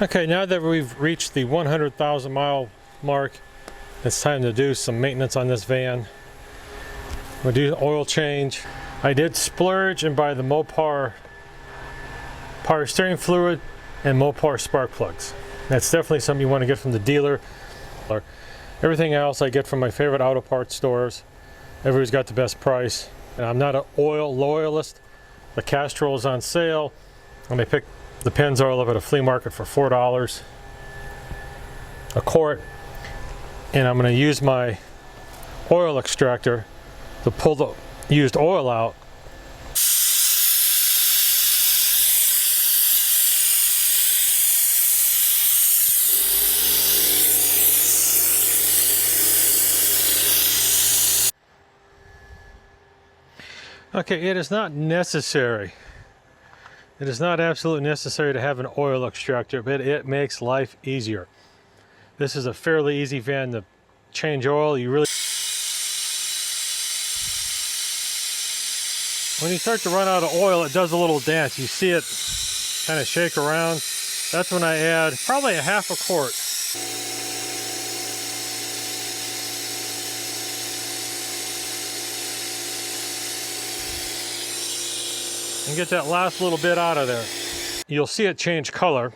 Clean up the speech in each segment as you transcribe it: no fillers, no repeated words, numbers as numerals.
Okay, now that we've reached the 100,000 mile mark, it's time to do some maintenance on this van. We'll do the oil change. I did splurge and buy the Mopar power steering fluid and Mopar spark plugs. That's definitely something you want to get from the dealer. Everything else I get from my favorite auto parts stores. Everybody's got the best price. And I'm not an oil loyalist. The Castrol is on sale, and I picked the Pennzoil up at a flea market for $4 a quart. And I'm going to use my oil extractor to pull the used oil out. Okay, it is not necessary. It is not absolutely necessary to have an oil extractor, but it makes life easier. This is a fairly easy van to change oil. You really, when you start to run out of oil, it does a little dance. You see it kind of shake around. That's when I add probably a half a quart. And get that last little bit out of there. You'll see it change color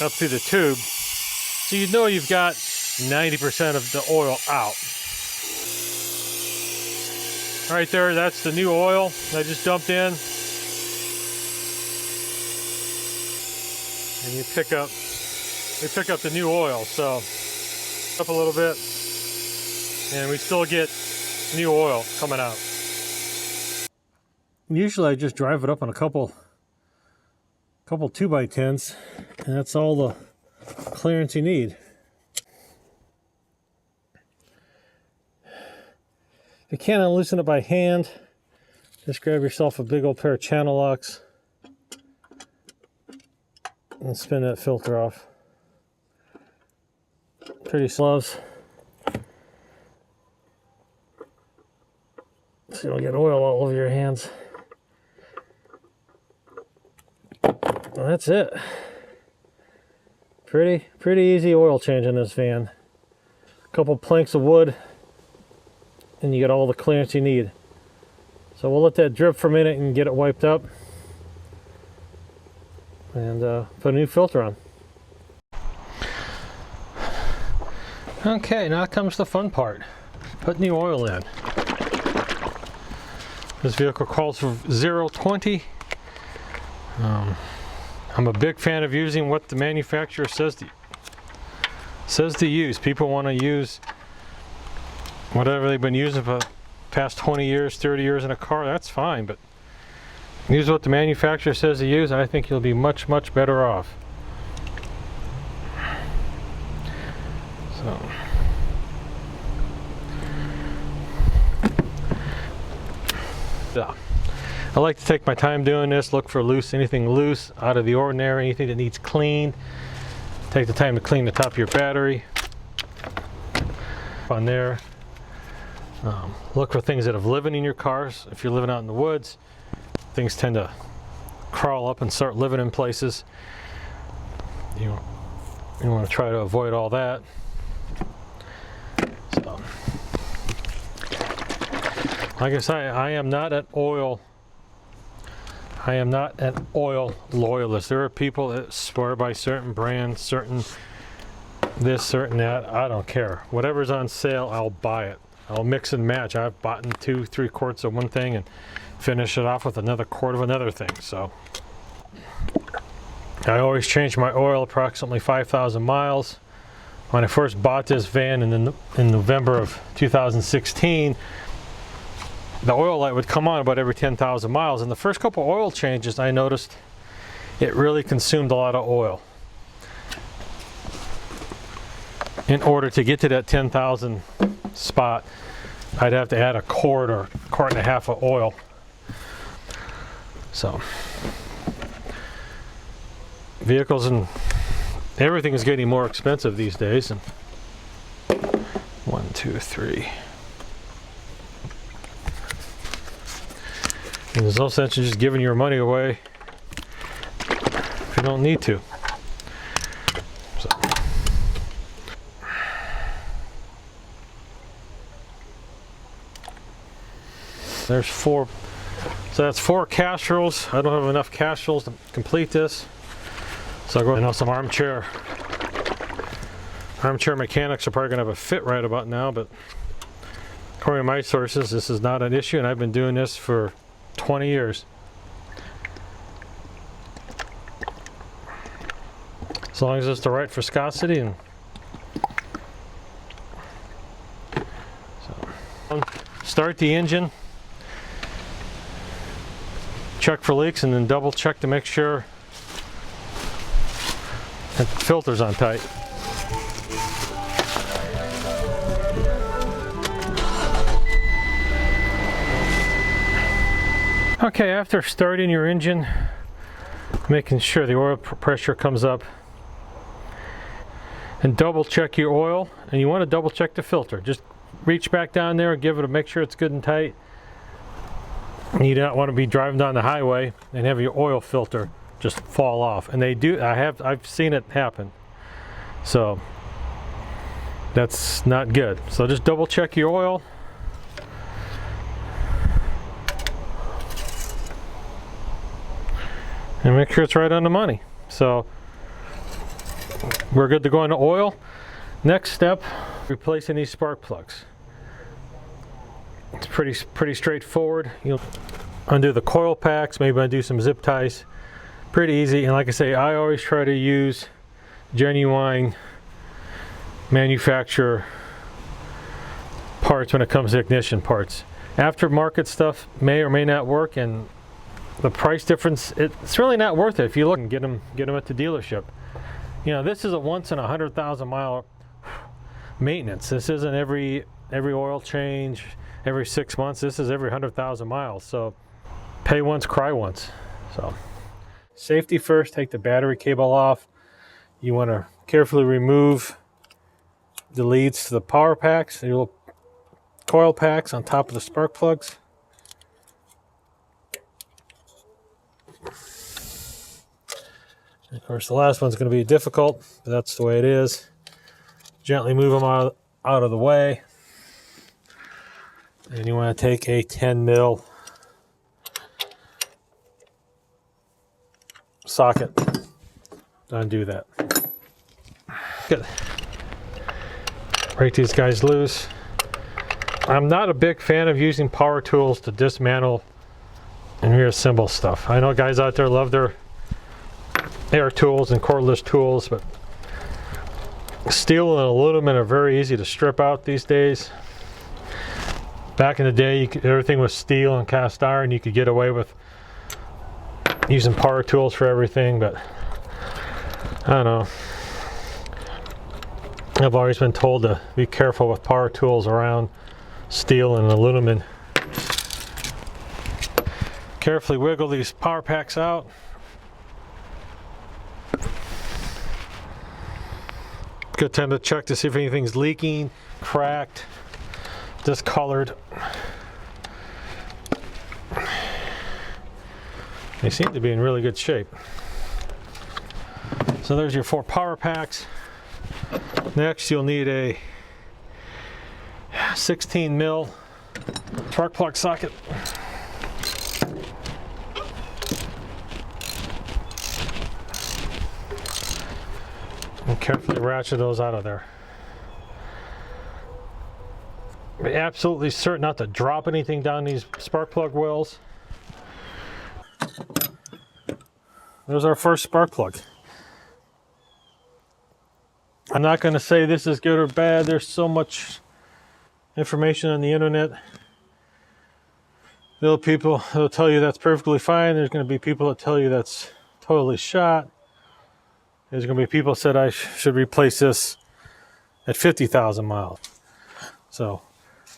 up through the tube, so you know you've got 90% of the oil out. Right there, that's the new oil I just dumped in. And you pick up the new oil. So up a little bit, and we still get new oil coming out. Usually I just drive it up on a couple 2x10s, and that's all the clearance you need. If you can't unloosen it by hand, just grab yourself a big old pair of channel locks and spin that filter off. Pretty gloves, so you don't get oil all over your hands. Well, that's it. Pretty easy oil change in this van. A couple planks of wood, and you get all the clearance you need. So we'll let that drip for a minute and get it wiped up, and put a new filter on. Okay, now comes the fun part. Put new oil in. This vehicle calls for 0-20. I'm a big fan of using what the manufacturer says to use. People want to use whatever they've been using for the past 20 years, 30 years in a car. That's fine, but use what the manufacturer says to use, and I think you'll be much better off. So yeah. I like to take my time doing this, look for anything loose, out of the ordinary, anything that needs cleaned. Take the time to clean the top of your battery on there. Look for things that have living in your cars. If you're living out in the woods, things tend to crawl up and start living in places. You want to try to avoid all that. So, like I say, I am not an oil loyalist. There are people that swear by certain brands, certain this, certain that. I don't care. Whatever's on sale, I'll buy it. I'll mix and match. I've bought 2-3 quarts of one thing and finish it off with another quart of another thing. So I always change my oil approximately 5,000 miles. When I first bought this van in November of 2016, the oil light would come on about every 10,000 miles. And the first couple oil changes, I noticed it really consumed a lot of oil. In order to get to that 10,000 spot, I'd have to add a quart or a quart and a half of oil. So vehicles and everything is getting more expensive these days. And 1, 2, 3. And there's no sense in just giving your money away You don't need to. So. There's 4. So that's 4 castrals. I don't have enough castrals to complete this. So I'll go. I know some armchair mechanics are probably gonna have a fit right about now, but according to my sources, this is not an issue, and I've been doing this for 20 years. As long as it's the right viscosity. And so, start the engine, check for leaks, and then double check to make sure that the filter's on tight. Okay, after starting your engine, making sure the oil pressure comes up, and double check your oil, and you want to double check the filter. Just reach back down there and give it a make sure it's good and tight. You don't want to be driving down the highway and have your oil filter just fall off, and they do. I've seen it happen, so that's not good. So just double check your oil. And make sure it's right on the money. So we're good to go into oil. Next step, replacing these spark plugs. It's pretty straightforward. You'll undo the coil packs, maybe undo some zip ties. Pretty easy. And like I say, I always try to use genuine manufacturer parts when it comes to ignition parts. Aftermarket stuff may or may not work, and the price difference, it's really not worth it if you look and get them at the dealership. You know, this is a once in 100,000 mile maintenance. This isn't every oil change every 6 months. This is every 100,000 miles. So pay once, cry once. So safety first, take the battery cable off. You want to carefully remove the leads to the power packs, the little coil packs on top of the spark plugs. Of course, the last one's going to be difficult, but that's the way it is. Gently move them out of the way. And you want to take a 10 mil socket to undo that. Good. Break these guys loose. I'm not a big fan of using power tools to dismantle and reassemble stuff. I know guys out there love their air tools and cordless tools, but steel and aluminum are very easy to strip out these days. Back in the day, everything was steel and cast iron. You could get away with using power tools for everything, but I don't know. I've always been told to be careful with power tools around steel and aluminum. Carefully wiggle these power packs out. Good time to check to see if anything's leaking, cracked, discolored. They seem to be in really good shape. So there's your 4 power packs. Next, you'll need a 16 mil spark plug socket. And carefully ratchet those out of there. Be absolutely certain not to drop anything down these spark plug wells. There's our first spark plug. I'm not going to say this is good or bad. There's so much information on the internet. There are people who'll tell you that's perfectly fine. There's going to be people that tell you that's totally shot. There's going to be people that said I should replace this at 50,000 miles. So,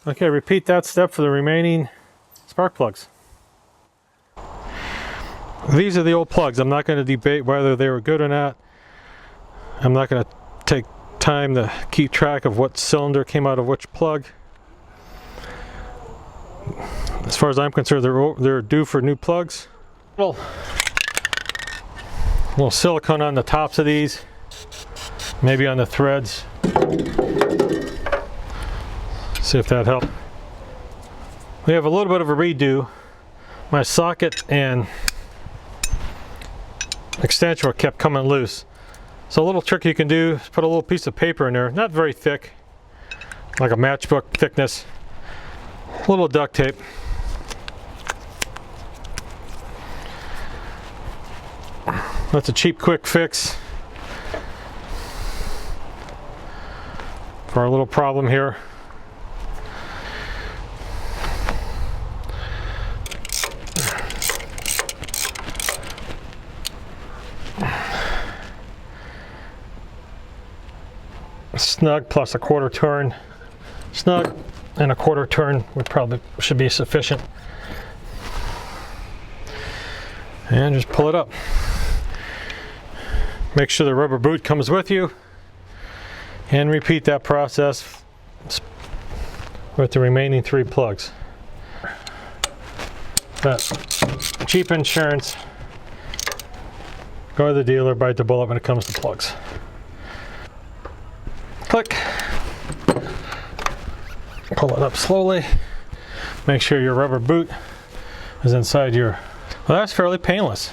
okay, repeat that step for the remaining spark plugs. These are the old plugs. I'm not going to debate whether they were good or not. I'm not going to take time to keep track of what cylinder came out of which plug. As far as I'm concerned, they're due for new plugs. Well, little silicone on the tops of these, maybe on the threads. See if that helps. We have a little bit of a redo. My socket and extension kept coming loose. So a little trick you can do is put a little piece of paper in there, not very thick, like a matchbook thickness, a little duct tape. That's a cheap, quick fix for our little problem here. Snug plus a quarter turn. Snug and a quarter turn should be sufficient. And just pull it up. Make sure the rubber boot comes with you, and repeat that process with the remaining 3 plugs. But cheap insurance, go to the dealer, bite the bullet when it comes to plugs. Click. Pull it up slowly. Make sure your rubber boot is inside your... Well, that's fairly painless.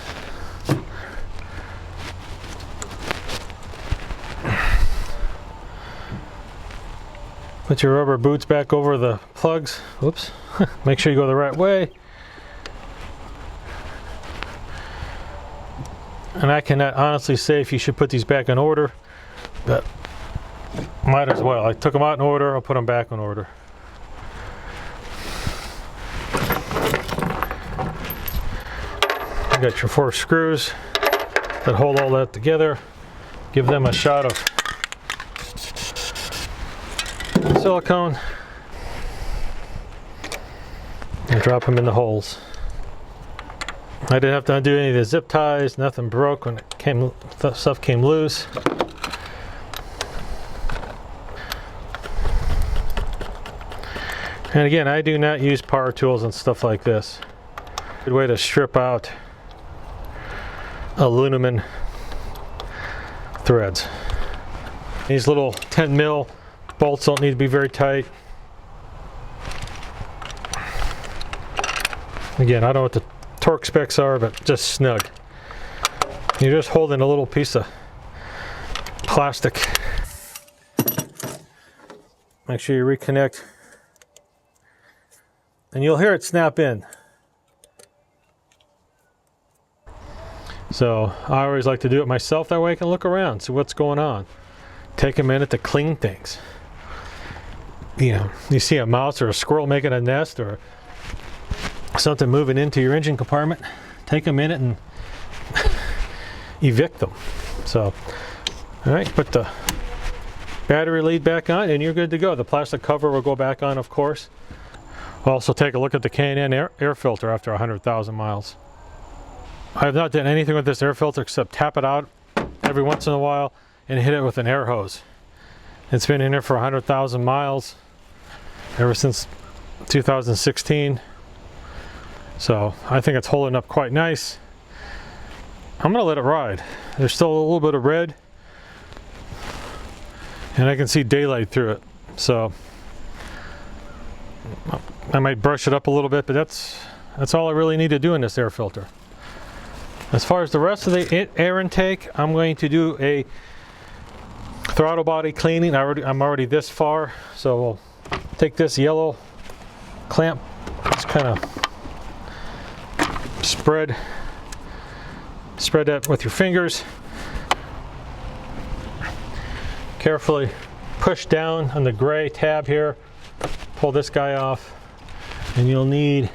Put your rubber boots back over the plugs. Oops. Make sure you go the right way. And I cannot honestly say if you should put these back in order, but might as well. I took them out in order, I'll put them back in order. You got your 4 screws that hold all that together. Give them a shot of silicone and drop them in the holes. I didn't have to undo any of the zip ties, nothing broke when stuff came loose. And again, I do not use power tools and stuff like this. Good way to strip out aluminum threads. These little 10 mil bolts don't need to be very tight. Again, I don't know what the torque specs are, but just snug. You're just holding a little piece of plastic. Make sure you reconnect. And you'll hear it snap in. So I always like to do it myself, that way I can look around, see what's going on. Take a minute to clean things. You know, you see a mouse or a squirrel making a nest or something moving into your engine compartment, take a minute and evict them. So, all right, put the battery lead back on and you're good to go. The plastic cover will go back on, of course. Also take a look at the K&N air filter after 100,000 miles. I have not done anything with this air filter except tap it out every once in a while and hit it with an air hose. It's been in there for 100,000 miles ever since 2016. So I think it's holding up quite nice. I'm gonna let it ride. There's still a little bit of red and I can see daylight through it. So I might brush it up a little bit, but that's all I really need to do in this air filter. As far as the rest of the air intake, I'm going to do a throttle body cleaning. I'm already this far, so we'll take this yellow clamp, just kind of spread that with your fingers. Carefully push down on the gray tab here, pull this guy off, and you'll need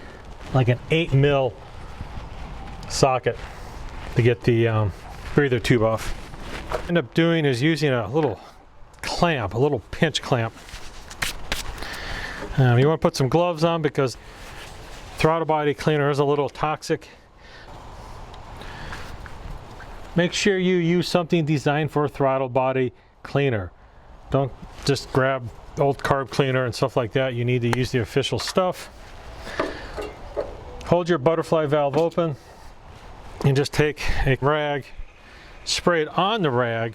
like an 8 mil socket to get the breather tube off. What I end up doing is using a little clamp, a little pinch clamp. You want to put some gloves on because throttle body cleaner is a little toxic. Make sure you use something designed for a throttle body cleaner. Don't just grab old carb cleaner and stuff like that. You need to use the official stuff. Hold your butterfly valve open and just take a rag spray it on the rag.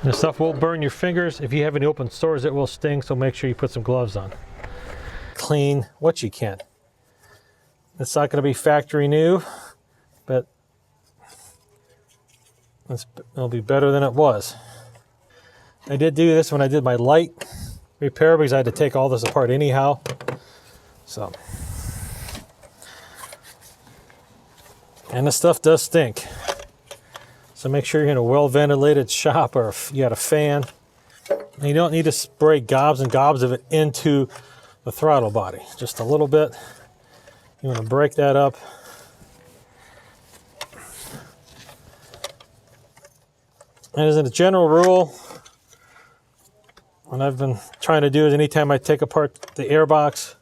And the stuff will burn your fingers. If you have any open sores, it will sting, so make sure you put some gloves on. Clean what you can. It's not going to be factory new, but it'll be better than it was. I did do this when I did my light repair because I had to take all this apart anyhow. So, and the stuff does stink. So make sure you're in a well-ventilated shop, or if you got a fan. And you don't need to spray gobs and gobs of it into the throttle body. Just a little bit. You want to break that up. And as a general rule, what I've been trying to do is anytime I take apart the air box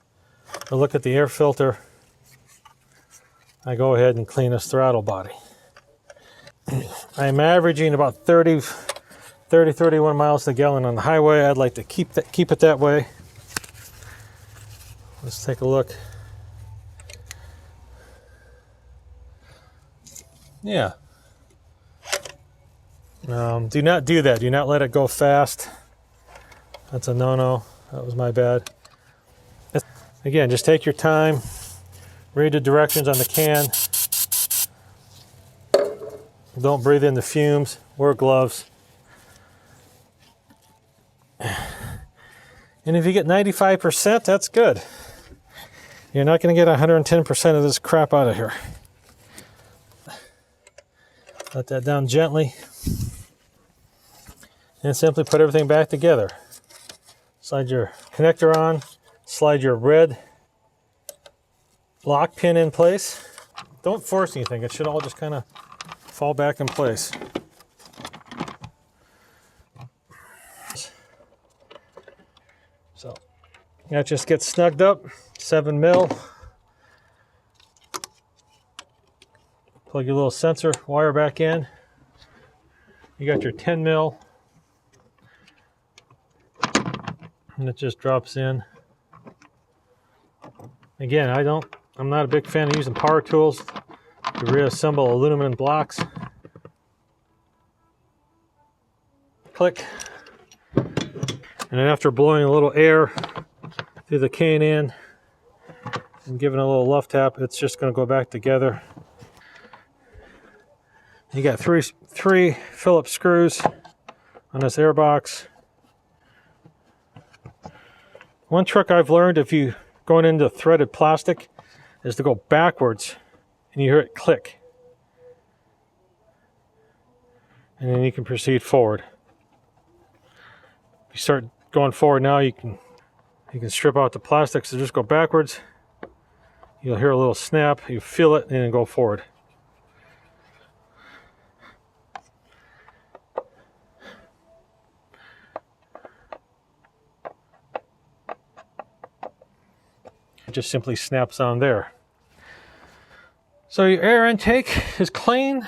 or look at the air filter, I go ahead and clean this throttle body. I'm averaging about 31 miles per gallon on the highway. I'd like to keep it that way. Let's take a look. Yeah. Do not do that. Do not let it go fast. That's a no-no. That was my bad. Again, just take your time. Read the directions on the can. Don't breathe in the fumes. Wear gloves. And if you get 95%, that's good. You're not going to get 110% of this crap out of here. Let that down gently. And simply put everything back together. Slide your connector on. Slide your red lock pin in place. Don't force anything. It should all just kind of fall back in place. So that just gets snugged up. 7 mil. Plug your little sensor wire back in. You got your 10 mil. And it just drops in. Again, I'm not a big fan of using power tools to reassemble aluminum blocks. Click. And then after blowing a little air through the K&N and giving a little love tap, it's just going to go back together. You got three Phillips screws on this air box. One trick I've learned if you going into threaded plastic is to go backwards and you hear it click. And then you can proceed forward. If you start going forward now, you can strip out the plastic, so just go backwards. You'll hear a little snap, you feel it, and then go forward. It just simply snaps on there. So your air intake is clean,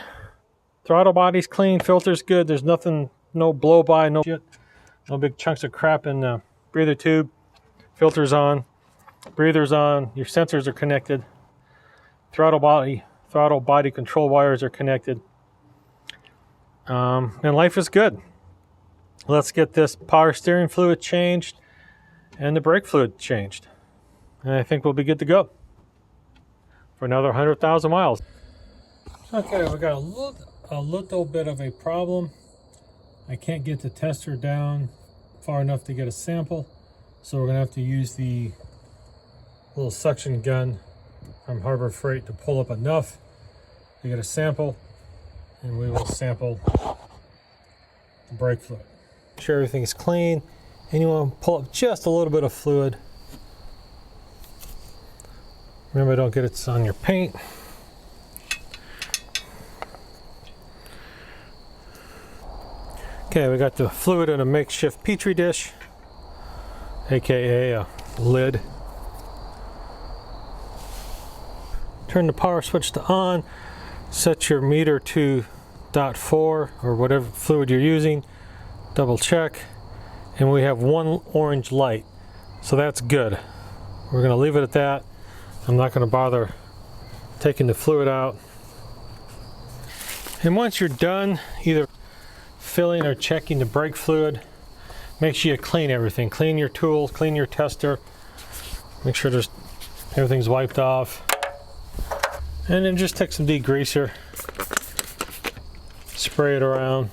throttle body's clean, filter's good, there's nothing, no blow by, no shit, no big chunks of crap in the breather tube. Filter's on, breather's on, your sensors are connected, throttle body control wires are connected, and life is good. Let's get this power steering fluid changed and the brake fluid changed. And I think we'll be good to go for another 100,000 miles. Okay, we got a little bit of a problem. I can't get the tester down far enough to get a sample, so we're gonna have to use the little suction gun from Harbor Freight to pull up enough to get a sample, and we will sample the brake fluid. Make sure everything is clean, and you want to pull up just a little bit of fluid. Remember, don't get it on your paint. Okay, we got the fluid in a makeshift petri dish, aka a lid. Turn the power switch to on, set your meter to .4 or whatever fluid you're using, double check, and we have one orange light, so that's good. We're going to leave it at that. I'm not going to bother taking the fluid out. And once you're done either filling or checking the brake fluid, make sure you clean everything. Clean your tools, clean your tester. Make sure everything's wiped off. And then just take some degreaser, spray it around.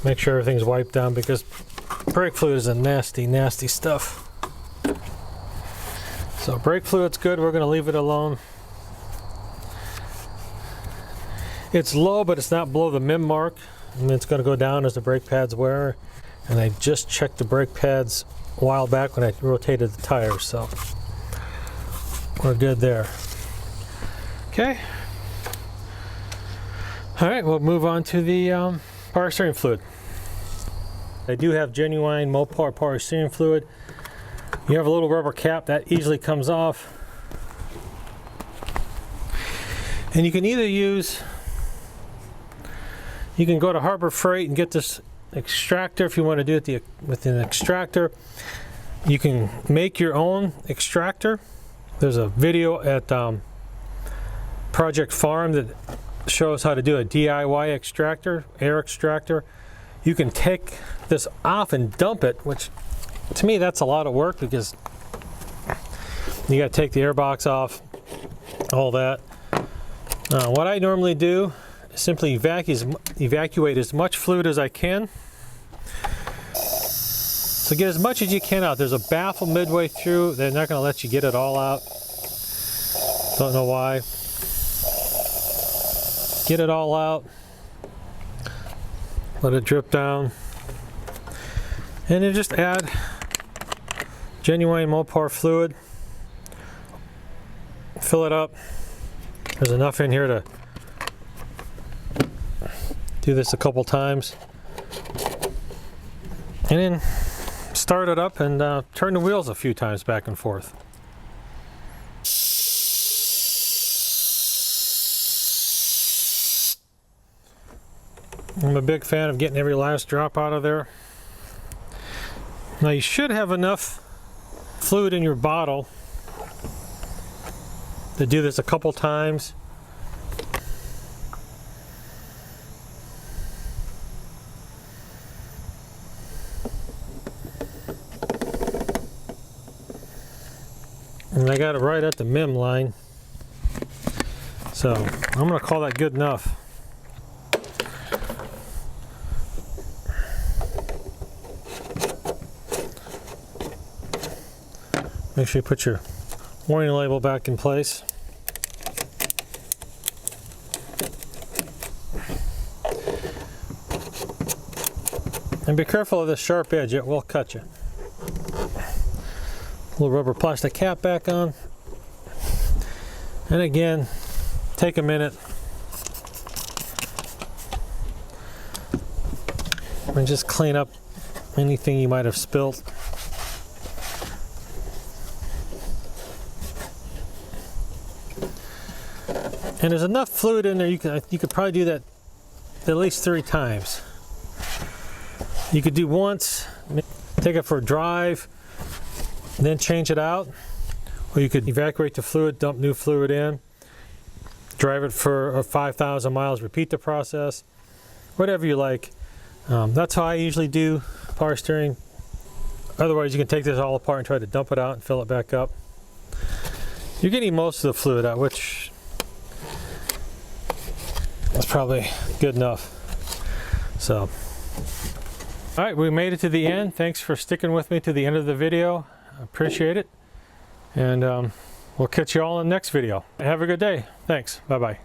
Make sure everything's wiped down because brake fluid is a nasty, nasty stuff. So brake fluid's good, we're going to leave it alone. It's low, but it's not below the MIM mark. And it's going to go down as the brake pads wear. And I just checked the brake pads a while back when I rotated the tires, so we're good there. Okay. All right, we'll move on to the power steering fluid. I do have genuine Mopar power steering fluid. You have a little rubber cap that easily comes off. And you can either you can go to Harbor Freight and get this extractor if you want to do it with an extractor. You can make your own extractor. There's a video at Project Farm that shows how to do a DIY extractor, air extractor. You can take this off and dump it, which to me that's a lot of work because you got to take the air box off, all that. What I normally do is simply evacuate as much fluid as I can. So get as much as you can out. There's a baffle midway through. They're not going to let you get it all out. Don't know why. Get it all out. Let it drip down. And then just add genuine Mopar fluid. Fill it up. There's enough in here to do this a couple times. And then start it up and turn the wheels a few times back and forth. I'm a big fan of getting every last drop out of there. Now you should have enough fluid in your bottle to do this a couple times. And I got it right at the MIM line. So I'm going to call that good enough. Make sure you put your warning label back in place. And be careful of this sharp edge, it will cut you. Little rubber plastic cap back on. And again, take a minute and just clean up anything you might have spilled. And there's enough fluid in there, you could probably do that at least 3 times. You could do once, take it for a drive, and then change it out. Or you could evacuate the fluid, dump new fluid in, drive it for 5,000 miles, repeat the process, whatever you like. That's how I usually do power steering. Otherwise, you can take this all apart and try to dump it out and fill it back up. You're getting most of the fluid out, which is probably good enough. So, all right, we made it to the end. Thanks for sticking with me to the end of the video. I appreciate it. And we'll catch you all in the next video. Have a good day. Thanks. Bye-bye.